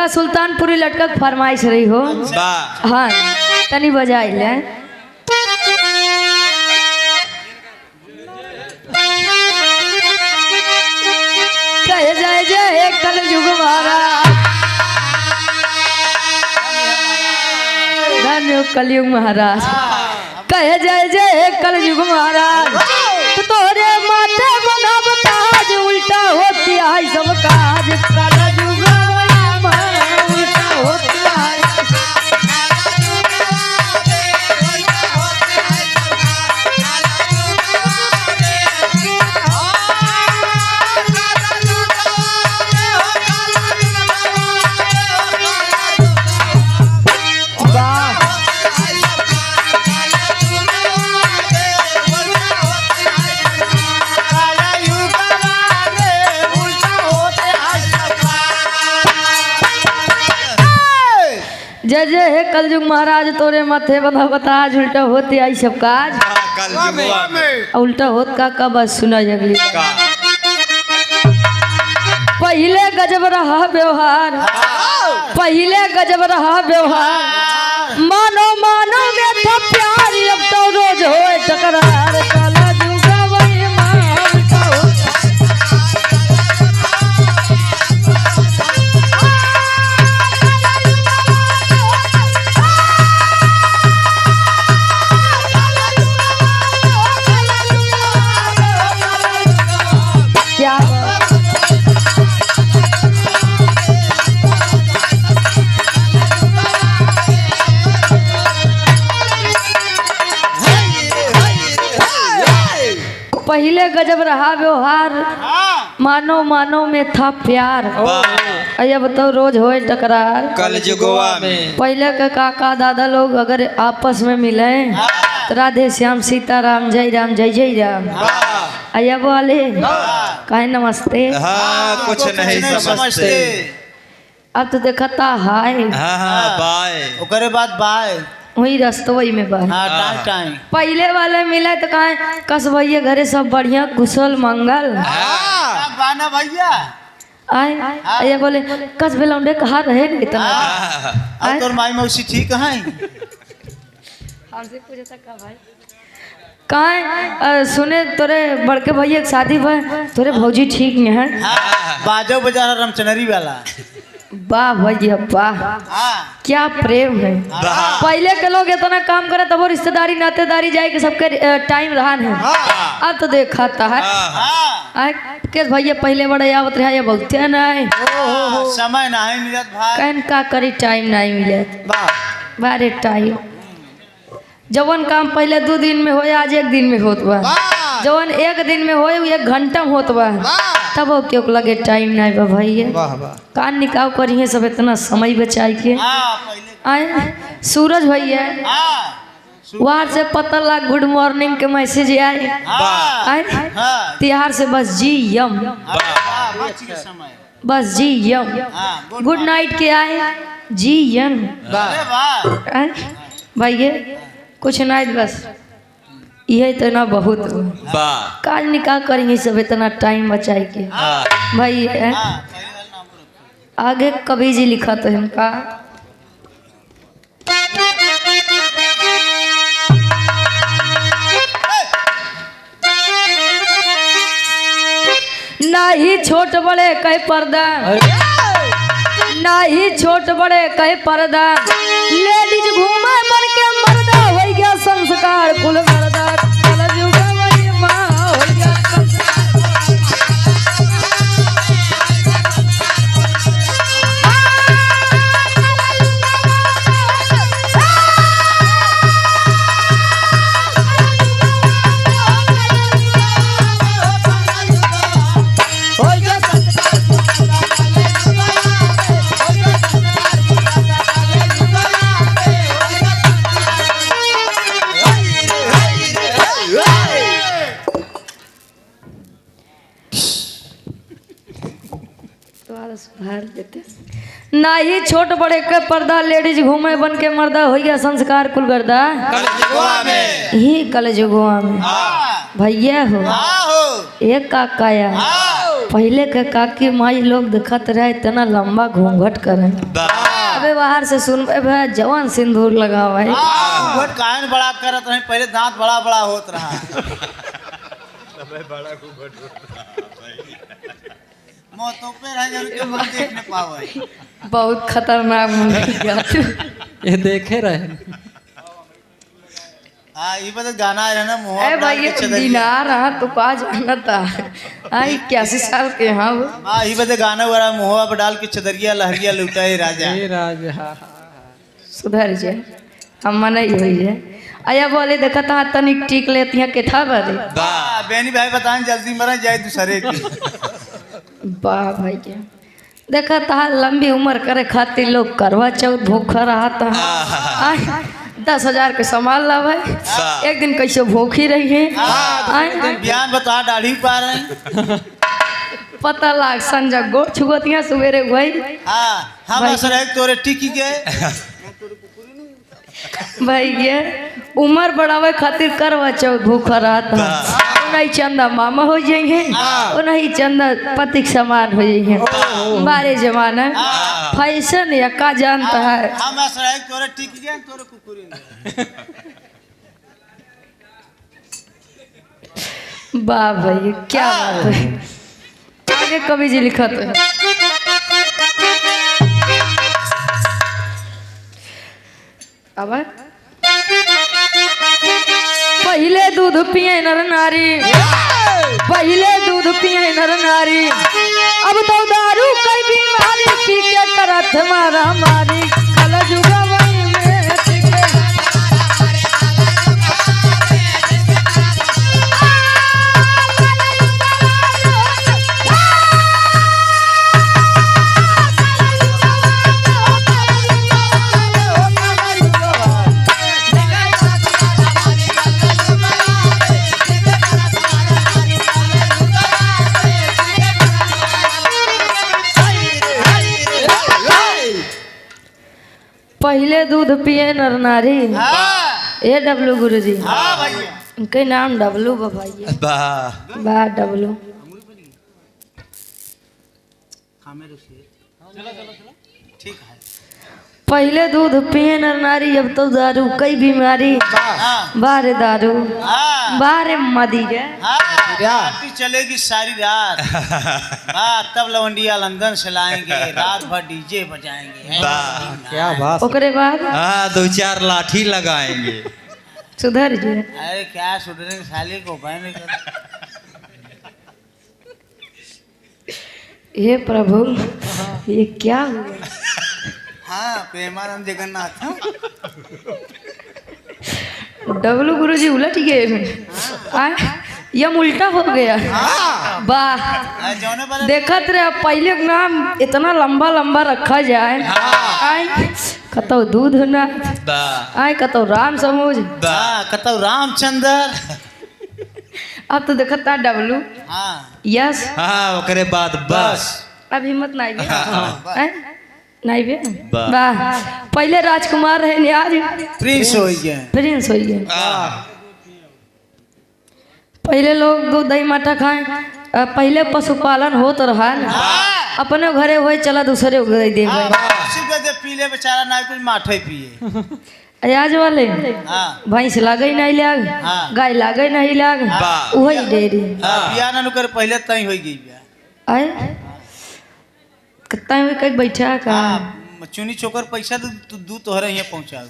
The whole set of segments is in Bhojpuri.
का सुल्तानपुरी लटका फरमाइश रही हो। हाँ तनी बजाई ले। कहे जय जय कलयुग महाराज, धन्य कलयुग महाराज। कहे जय जय कलयुग महाराज, तोरे माथे बना ताज, उल्टा होती है सब काज। कलयुग उल्टा होती है। जय जय हे कलयुग महाराज, तोरे माथे बना बताज, उल्टा होते आई सब काज। उल्टा होत का बस सुना अगली। पहले गजब रहा व्यवहार, पहले गजब रहा व्यवहार, मानो मानो में था प्यार, अब तो रोज हो टकरार। पहले गजब रहा व्यवहार, मानो मानो में था प्यार, अब तो रोज होए टकरार। कलयुगवा में पहले के काका दादा लोग अगर आपस में मिले तो राधे श्याम सीताराम जय राम जय जय राम। अब वाले कहे नमस्ते, हाँ कुछ नहीं समझते। अब तो देखता हाय, हाँ बाय, ओकरे बाद बाय, वही रस्तोई में बा। हाँ टाइम। पहले वाले मिले तो कहे कस भैया घरे सब बढ़िया कुशल मंगल। बाना भैया आए ये बोले कस बेलौंडे कहाँ रहे न इतना। अब तोर माई मौसी ठीक है? हमसे पूछे था का भाई कहाँ सुने तोरे बड़के भैया की शादी भा, तोरे भौजी ठीक नहीं है। बाजो बाजार रामचनरी वाला। वाह भैया वाह, क्या प्रेम है। पहले के लोग इतना काम करे तब रिश्तेदारी नातेदारी जाए के सबके टाइम रहा है। अब तो देखा था है के भैया पहले बड़े आवत रहा, बहुत नहीं समय नहीं मिलत भाई, कहन का करी टाइम नहीं मिलत बारे टाइम। जवन काम पहले 2 दिन में हो आज 1 दिन में होत बा, जवन 1 दिन में हो 1 घंटा में होत बा, तब वो क्यों लगे टाइम नहीं बा भैया। कान निकाव करिए सब इतना समय बचाई के। आए सूरज भैया वहां से पता लग गुड मॉर्निंग के मैसेज आए, तिहार से बस जी यम, बस जी यम। गुड नाइट के आए जी यम भैया, कुछ नहीं बस यही तो ना बहुत काज निकाह करेंगे सब इतना टाइम बचाए के भाई। आगे कवि जी लिखा तो इनका ना ही छोट बड़े कहे पर्दा, ना ही छोट बड़े कहे पर्दा, लेडीज घूमे बन के मर्दा हो गया संस्कार कुल मर्दा। ना ही छोट बड़े के पर्दा, लेडीज घूमे बन के मर्दा हो गया संस्कार कुल गर्दा। ही कलजुगवा में भैया हो एक काकाया पहले के काकी माई लोग दिखत रहे इतना लंबा घूंघट करे। वाह अबे बाहर से सुनबे भाई जवान सिंदूर लगावा है। घूंघट काहे बड़ा करत रहे, पहले दांत बड़ा बड़ा होत रहा। मोतो पे रह जाने के बाद देख न पावे। बहुत खतरनाक मुंह ये देखे रहे। हाँ ये बता गाना है ना मुँह ए भाई ये दिनार रहा तो का जाना था। आई 81 साल के हाँ वो। हाँ ये बता गाना वाला मुँह पर डाल के चदरिया लहरिया लुटाए राजा। ये राज हाँ सुधर जाए हम मना ही हुई है। आया बोले देखा था तनिक टीक लेती हैं के था बरे। वाह बेनी भाई बताएं जल्दी मरा जाए दूसरे की। वाह भाई के देखा था लंबी उम्र करे खातिर लोग करवा चौथ भूखा रहा था। 10,000 के सामान लावे एक दिन कैसे भूखी रही है। बयान बता दाढ़ी पा रहे। पता लाग संजय गोड़ छुगतियाँ सवेरे भाई। हाँ हम असर है तोरे टिकी गए। भाई ये उम्र बढ़ावे खातिर करवा चौथ भूखा रहा था। नहीं चंदा मामा हो जाएंगे और नहीं चंदा पति के समान हो जाएंगे। बारे जमाना फैशन या का जानता है। हम असर है तोरे टिकी गए तोरे कुकुरी गए। वाह भाई क्या बात है। आगे कवि जी लिखा तो है। अब पहले दूध पिए नर नारी, पहले दूध पिए नर नारी, अब तो दारू कई बीमारी पी के करत मारा मारी। कल जुगा वही में टिके। पहले दूध पिए नर नारी। ए डब्लू गुरुजी हाँ भैया उनके नाम डब्लू भैया। वाह वाह डब्लू ठीक है। पहले दूध पिए नर नारी अब तो दारू कई बीमारी। हाँ बारे दारू हाँ बारे मदीरे। हाँ पार्टी चलेगी सारी रात। हाँ तब लवंडिया लंदन से लाएंगे रात भर डीजे बजाएंगे। वाह क्या बात। ओकरे बाद हाँ 2-4 लाठी लगाएंगे। सुधर जी। अरे क्या सुधरे साले को उपाय नहीं कर। हे प्रभु ये क्या हुआ। हाँ प्रेमानंद जगन्नाथ डब्लू गुरुजी उलट गए। यम उल्टा हो गया। वाह जौने पर देखत रहे अब पहले के नाम इतना लंबा लंबा रखा जाए। आय कतो दूध ना वाह आय कतो राम समूज। हाँ कतौ रामचंद्र। अब तो देखत था डब्लू हाँ यस हाँ ओकरे बाद बस। अब हिम्मत नहीं बे। आय? नहीं बे वाह। वाह पहले राजकुमार रहे ने आज प्रिंस हो गए। प्रिंस हो गए। पहले लोग दूध दही मट्ठा खाए। पहले पशुपालन होत रहा। अपने घरे हुए चला दूसरे को दे दे। पीले बेचारा ना कुछ माठे पिए। आज वाले हाँ भैंस लागे नहीं लाग हाँ। गाय लागे नहीं लाग वाह। वही डेरी बिया ना कर पहले तई हो गई बिया। आए कितना हुई कहीं बैठा का। हाँ चुनी चोकर पैसा दू तोहरे यहाँ पहुँचा।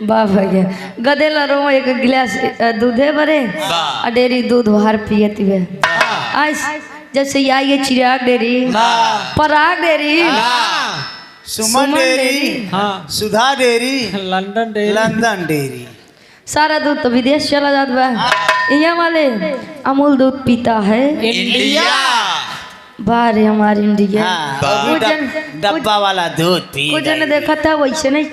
वाह भैया गदेला रो एक गिलास दूधे भरे वाह। और डेरी दूध बाहर पियती है। आज जैसे आई है Chirag dairy Parag dairy Suman dairy हाँ Sudha dairy London dairy London dairy. सारा दूध तो विदेश चला जाता है। यहाँ वाले अमूल दूध पीता है इंडिया। बाहर हमारे इंडिया। हाँ वो डब्बा वाला दूध पी कुछ ने देखा था वैसे नहीं।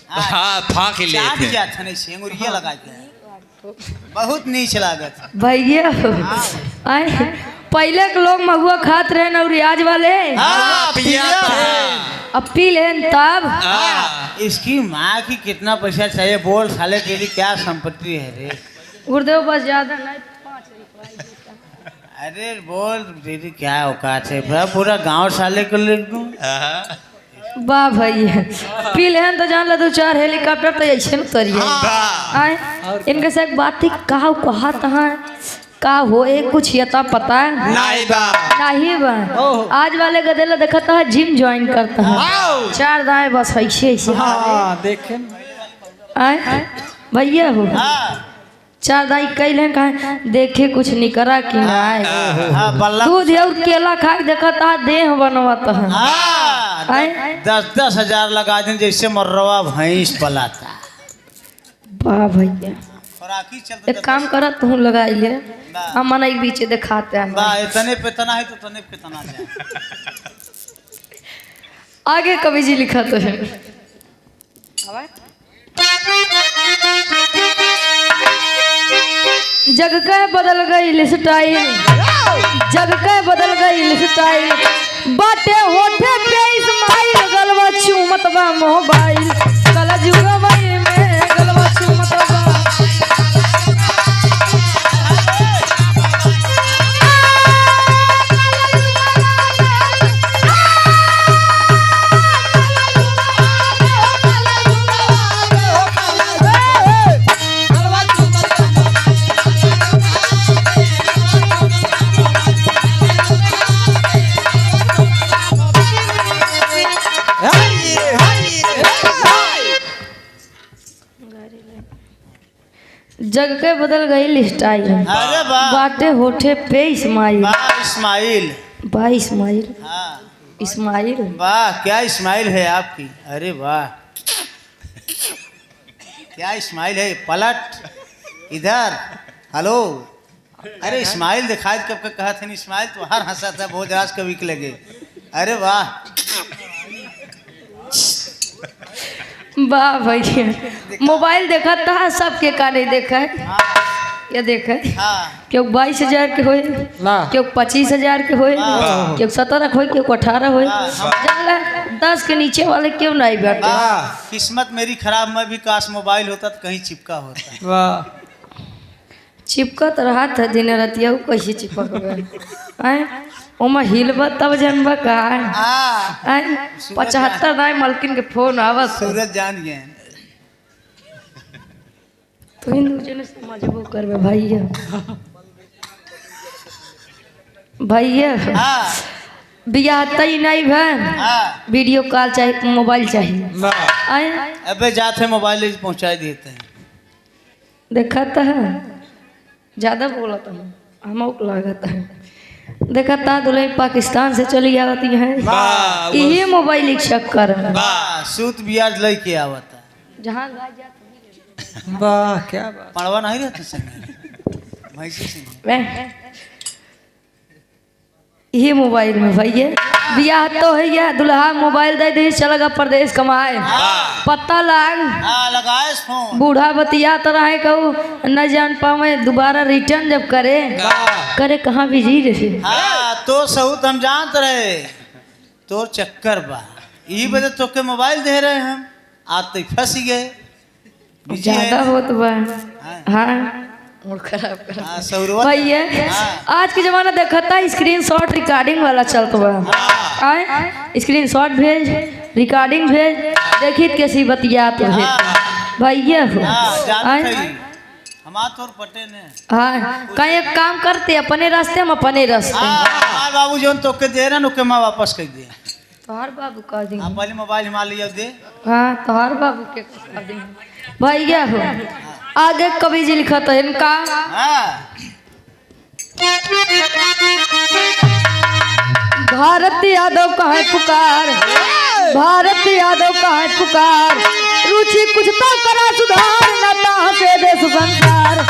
हाँ फाँक ले चाट थे। जाता नहीं सेंगुरिया लगा के बहुत नीच लागत। भैया आए पहले के लोग महुआ खात रहे और आज वाले हाँ पिया था। अब पी लेन तब। इसकी माँ की कितना पैसा चाहिए बोल साले के लिए क्या संपत्ति है रे। गुरुदेव बस ज्यादा नहीं 5 रुपया। अरे बोल दीदी क्या औकात है पूरा पूरा गांव साले को ले दूं वाह भैया पी लेहन तो जान ला 2-4 हेलीकॉप्टर तो ऐसे न तरिए आए इनके से एक बात थी कहा कहा तहाँ का हो एक कुछ यता पता है नहीं बा नहीं बा आज वाले गधेला देखा था जिम ज्वाइन करता है 4 दाएं बस ऐसे ऐसे हाँ देखे आए भैया हो हाँ 4 दाई कैले कहा देखे कुछ निकरा कि ना आए हाँ बल्ला दूध और केला खा के देखा था देह बनवाता है हाँ आए 10-10 हजार लगा दें जैसे मर्रवा भैंस पलाता वाह भैया खुराकी चलते एक काम करा तू लगा ले हम मन एक बीच दिखाते हैं बा इतने पे तना है तो तने पे तना जाए आगे कवि जी लिखा तो है जग का बदल गई स्टाइल जग का बदल गई स्टाइल बाटे होठे पे इस्माइल गलवा चूमत बा मोबाइल कल जुगा में गलवा चूमत बा जग के बदल गई स्टाइल अरे वाह बाटे होठे पे इस्माइल वाह इस्माइल बा इस्माइल हाँ इस्माइल वाह क्या इस्माइल है आपकी अरे वाह क्या इस्माइल है पलट इधर हेलो अरे इस्माइल दिखाई कब का कहा था इस्माइल तो हर हंसा था बहुत राज कभी के लगे अरे वाह वाह भैया मोबाइल देखा था सबके का नहीं देखा है ये देखा है हाँ क्यों 22,000 के होए ना क्यों 25,000 के होए क्यों 17 होए क्यों 18 होए जानला 10 के नीचे वाले क्यों नहीं बैठे वाह किस्मत मेरी खराब मैं भी काश मोबाइल होता तो कहीं चिपका होता वाह चिपकत रहा था दिन रतिया कैसे चिपक गए आए ओमा हिलबा तब जनबा का हाँ आए 75 दाई मलकिन के फोन आवत सूरज जान गए तो हिंदू जन समझबो करबे भैया भैया हाँ बियाह तई नहीं भैन हाँ वीडियो कॉल चाहिए मोबाइल चाहिए ना आए अबे जाते मोबाइल पहुंचा देते हैं देखा था ज़्यादा बोला था हम लागत है देखा था दुल्हन पाकिस्तान से चली आती है वाह यही मोबाइल के चक्कर में वाह सूत ब्याज लेके आवता जहाँ गाय जाती वाह क्या बात पड़वा नहीं रहता संग भैंसी से वह यही मोबाइल में भैया बियाह तो है या दुल्हा मोबाइल दे दे चलेगा प्रदेश कमाए पता लाग हाँ लगाए फोन बूढ़ा बतिया तो रहे कहू न जान पावे दोबारा रिटर्न जब करे करे कहाँ बिजी रहे हाँ तो सहूत हम जानते रहे तो चक्कर बा यही वजह तो के मोबाइल दे रहे हम आज तो फंस गए बिजी है। ज्यादा होत बा हाँ। हाँ मूड खराब कर हाँ सौरवा भैया आज के जमाना देखा था स्क्रीन शॉट रिकॉर्डिंग वाला चलता बा आए स्क्रीन शॉट भेज रिकॉर्डिंग भेज देखी कैसी बतियात है भैया हो हाँ जानते आए ही हमार तोर पटे ने हाँ कहीं एक काम करते अपने रास्ते हम अपने रास्ते हाँ बाबू जो तो के दे रहे ना के माँ वापस कर दे तोहर बाबू कह दी हाँ पहले मोबाइल हिमा लिया दे हाँ तोहर बाबू के कह दी भैया हो आगे कवि जी लिखा था इनका हाँ भारत यादव का है पुकार भारत यादव का है पुकार रुचि कुछ तो करा सुधार न से देश संसार